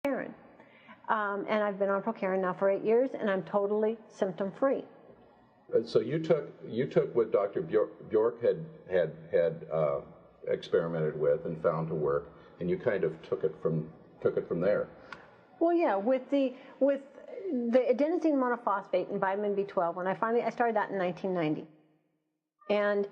Procaren. And I've been on Procaren now for 8 years, and I'm totally symptom-free. So you took what Dr. Bjork had experimented with and found to work, and you kind of took it from there. Well, yeah, with the adenosine monophosphate and vitamin B12, when I started that in 1990, and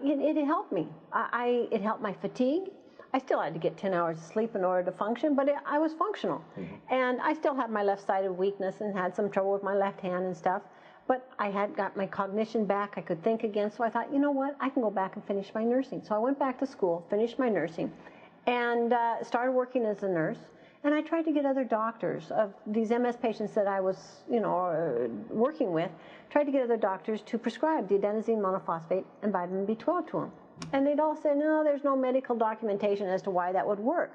it helped me. It helped my fatigue. I still had to get 10 hours of sleep in order to function, but I was functional. Mm-hmm. And I still had my left-sided weakness and had some trouble with my left hand and stuff. But I had got my cognition back. I could think again. So I thought, you know what? I can go back and finish my nursing. So I went back to school, finished my nursing, and started working as a nurse. And I tried to get other doctors of these MS patients that I was, working with, tried to get other doctors to prescribe the adenosine monophosphate and vitamin B12 to them. And they'd all say, no, there's no medical documentation as to why that would work.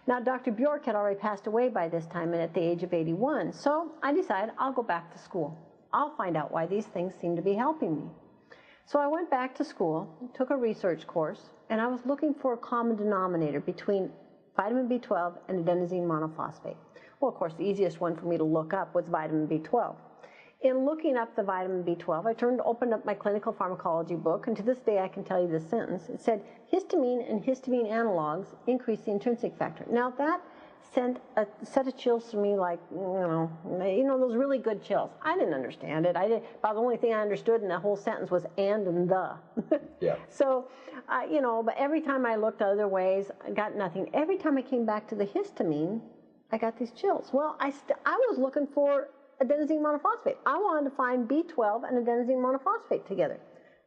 Now, Dr. Bjork had already passed away by this time and at the age of 81. So I decided I'll go back to school. I'll find out why these things seem to be helping me. So I went back to school, took a research course, and I was looking for a common denominator between vitamin B12 and adenosine monophosphate. Well, of course, the easiest one for me to look up was vitamin B12. In looking up the vitamin B12, I opened up my clinical pharmacology book, and to this day I can tell you this sentence. It said, histamine and histamine analogs increase the intrinsic factor. Now that sent a set of chills to me like, those really good chills. I didn't understand it. About the only thing I understood in that whole sentence was and the. Yeah. So, but every time I looked other ways, I got nothing. Every time I came back to the histamine, I got these chills. Well, I was looking for adenosine monophosphate. I wanted to find B12 and adenosine monophosphate together.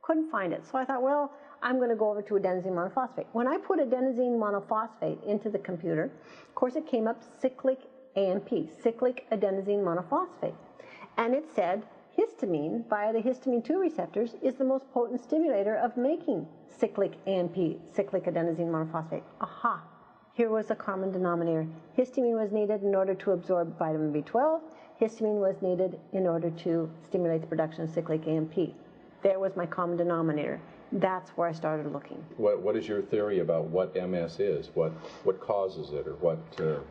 Couldn't find it. So I thought, well, I'm going to go over to adenosine monophosphate. When I put adenosine monophosphate into the computer, of course it came up cyclic AMP, cyclic adenosine monophosphate. And it said histamine via the histamine 2 receptors is the most potent stimulator of making cyclic AMP, cyclic adenosine monophosphate. Aha! Here was a common denominator. Histamine was needed in order to absorb vitamin B12. Histamine was needed in order to stimulate the production of cyclic AMP. There was my common denominator. That's where I started looking. What is your theory about what MS is? What causes it, or what?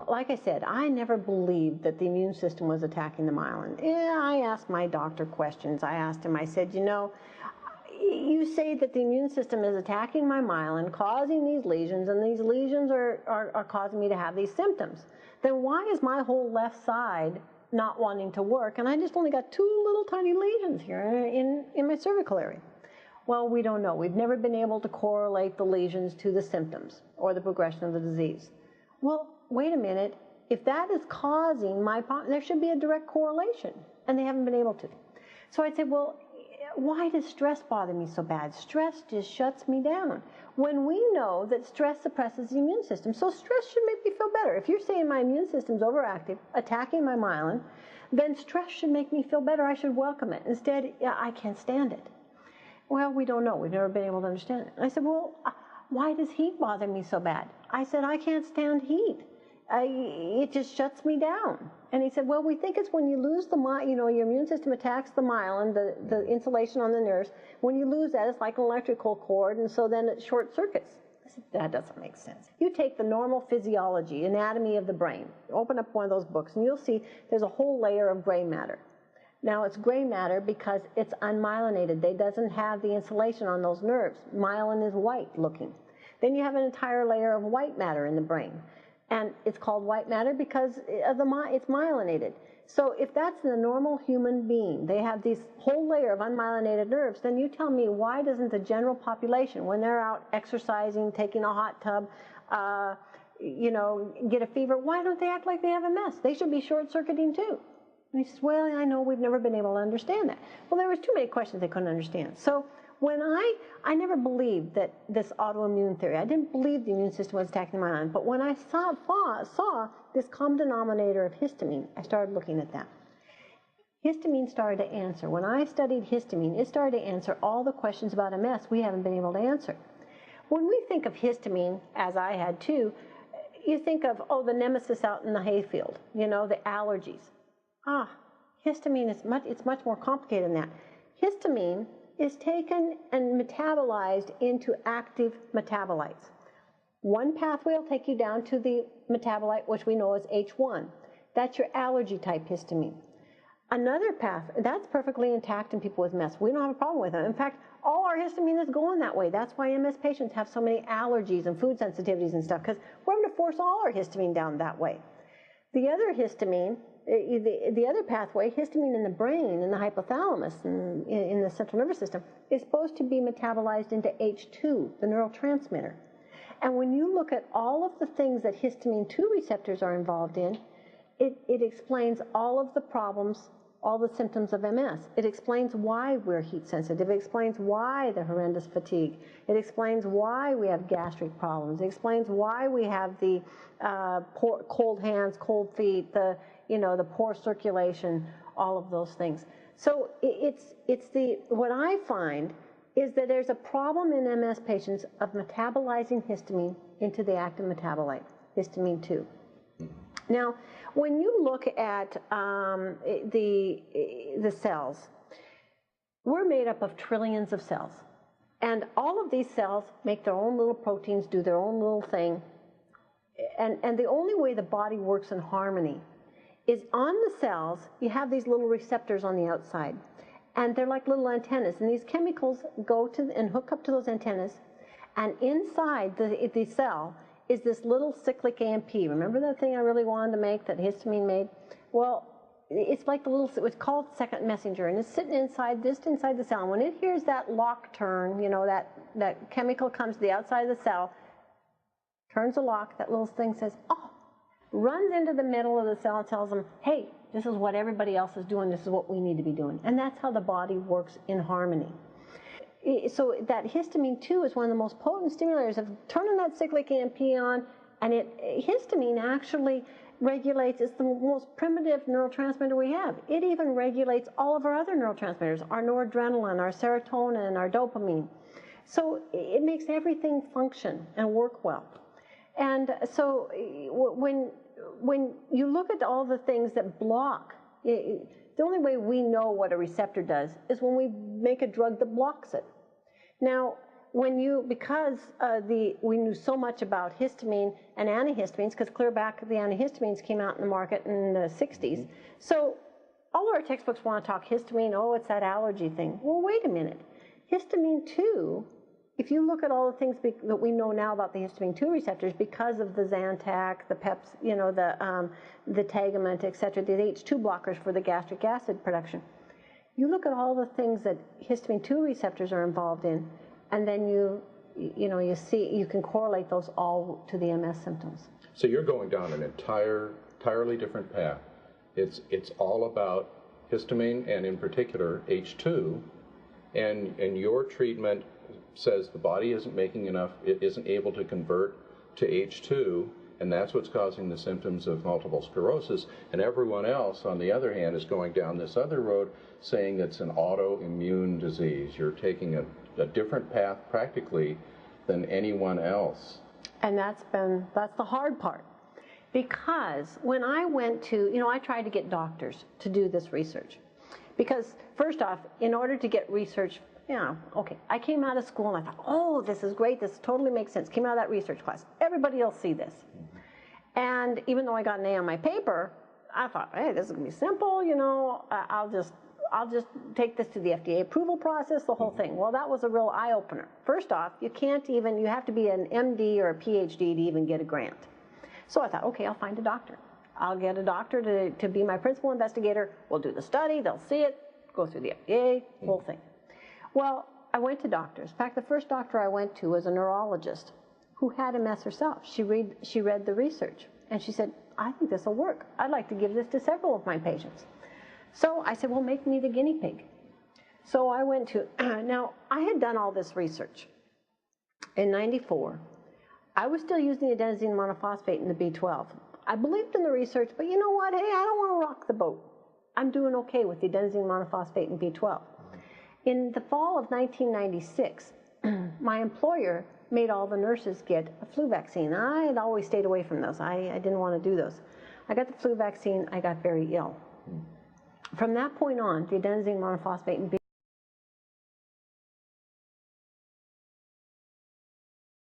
Like I said, I never believed that the immune system was attacking the myelin. I asked my doctor questions. I asked him, I said, you say that the immune system is attacking my myelin, causing these lesions, and these lesions are causing me to have these symptoms. Then why is my whole left side not wanting to work? And I just only got 2 little tiny lesions here in my cervical area. Well, we don't know. We've never been able to correlate the lesions to the symptoms or the progression of the disease. Well, wait a minute. If that is causing my problem, there should be a direct correlation, and they haven't been able to. So I said, well, why does stress bother me so bad? Stress just shuts me down. When we know that stress suppresses the immune system, so stress should make me feel better. If you're saying my immune system's overactive, attacking my myelin, then stress should make me feel better. I should welcome it. Instead, I can't stand it. Well, we don't know. We've never been able to understand it. And I said, well, why does heat bother me so bad? I said, I can't stand heat. It just shuts me down. And he said, well, we think it's when you lose your immune system attacks the myelin, the insulation on the nerves. When you lose that, it's like an electrical cord, and so then it short circuits. I said, that doesn't make sense. You take the normal physiology, anatomy of the brain, open up one of those books, and you'll see there's a whole layer of gray matter. Now, it's gray matter because it's unmyelinated. It doesn't have the insulation on those nerves. Myelin is white looking. Then you have an entire layer of white matter in the brain. And it's called white matter because it's myelinated. So if that's the normal human being, they have this whole layer of unmyelinated nerves, then you tell me, why doesn't the general population, when they're out exercising, taking a hot tub, get a fever, why don't they act like they have MS? They should be short-circuiting too. And he says, well, I know we've never been able to understand that. Well, there was too many questions they couldn't understand. So when I never believed that this autoimmune theory, I didn't believe the immune system was attacking the myelin, but when I saw this common denominator of histamine, I started looking at that. Histamine started to answer. When I studied histamine, it started to answer all the questions about MS we haven't been able to answer. When we think of histamine, as I had too, you think of, the nemesis out in the hayfield, the allergies. Histamine it's much more complicated than that. Histamine is taken and metabolized into active metabolites. One pathway will take you down to the metabolite, which we know as H1. That's your allergy type histamine. Another path, that's perfectly intact in people with MS. We don't have a problem with it. In fact, all our histamine is going that way. That's why MS patients have so many allergies and food sensitivities and stuff, because we're going to force all our histamine down that way. The other histamine, the other pathway, histamine in the brain, in the hypothalamus, and in the central nervous system, is supposed to be metabolized into H2, the neurotransmitter. And when you look at all of the things that histamine 2 receptors are involved in, it explains all of the problems, all the symptoms of MS. It explains why we're heat sensitive. It explains why the horrendous fatigue. It explains why we have gastric problems. It explains why we have the cold hands, cold feet, the poor circulation, all of those things. So what I find is that there's a problem in MS patients of metabolizing histamine into the active metabolite, histamine 2. Now, when you look at the cells, we're made up of trillions of cells. And all of these cells make their own little proteins, do their own little thing. And the only way the body works in harmony is on the cells, you have these little receptors on the outside. And they're like little antennas. And these chemicals go to and hook up to those antennas. And inside the cell is this little cyclic AMP. Remember that thing I really wanted to make, that histamine made? Well, it's like it's called second messenger, and it's sitting just inside the cell. And when it hears that lock turn, that chemical comes to the outside of the cell, turns the lock, that little thing says, oh, runs into the middle of the cell and tells them, hey, this is what everybody else is doing, this is what we need to be doing. And that's how the body works in harmony. So that histamine 2 is one of the most potent stimulators of turning that cyclic AMP on, and histamine actually regulates, it's the most primitive neurotransmitter we have. It even regulates all of our other neurotransmitters, our noradrenaline, our serotonin, our dopamine. So it makes everything function and work well. And so when you look at all the things that block, the only way we know what a receptor does is when we make a drug that blocks it. Now, because we knew so much about histamine and antihistamines, because clear back the antihistamines came out in the market in the 60s. So all of our textbooks want to talk histamine, oh, it's that allergy thing. Well, wait a minute. Histamine 2, if you look at all the things that we know now about the histamine 2 receptors, because of the Zantac, the PEPs, the Tagamet, et cetera, the H2 blockers for the gastric acid production, you look at all the things that histamine 2 receptors are involved in, and then you can correlate those all to the MS symptoms. So you're going down an entirely different path. It's all about histamine, and in particular H2, and your treatment says the body isn't making enough, it isn't able to convert to H2, and that's what's causing the symptoms of multiple sclerosis. And everyone else, on the other hand, is going down this other road, saying it's an autoimmune disease. You're taking a different path practically than anyone else. And that's the hard part. Because when I went to, I tried to get doctors to do this research. Because first off, in order to get research, I came out of school and I thought, oh, this is great, this totally makes sense. Came out of that research class. Everybody will see this. And even though I got an A on my paper, I thought, hey, this is going to be simple, I'll just take this to the FDA approval process, the whole thing. Well, that was a real eye-opener. First off, you have to be an MD or a PhD to even get a grant. So I thought, okay, I'll find a doctor. I'll get a doctor to be my principal investigator. We'll do the study, they'll see it, go through the FDA, whole thing. Well, I went to doctors. In fact, the first doctor I went to was a neurologist who had MS herself. She read the research, and she said, I think this will work. I'd like to give this to several of my patients. So I said, well, make me the guinea pig. So I went to, now I had done all this research. In '94, I was still using the adenosine monophosphate in the B12. I believed in the research, but you know what? Hey, I don't want to rock the boat. I'm doing okay with the adenosine monophosphate in B12. In the fall of 1996, my employer made all the nurses get a flu vaccine. I had always stayed away from those. I didn't want to do those. I got the flu vaccine. I got very ill. From that point on, the adenosine monophosphate in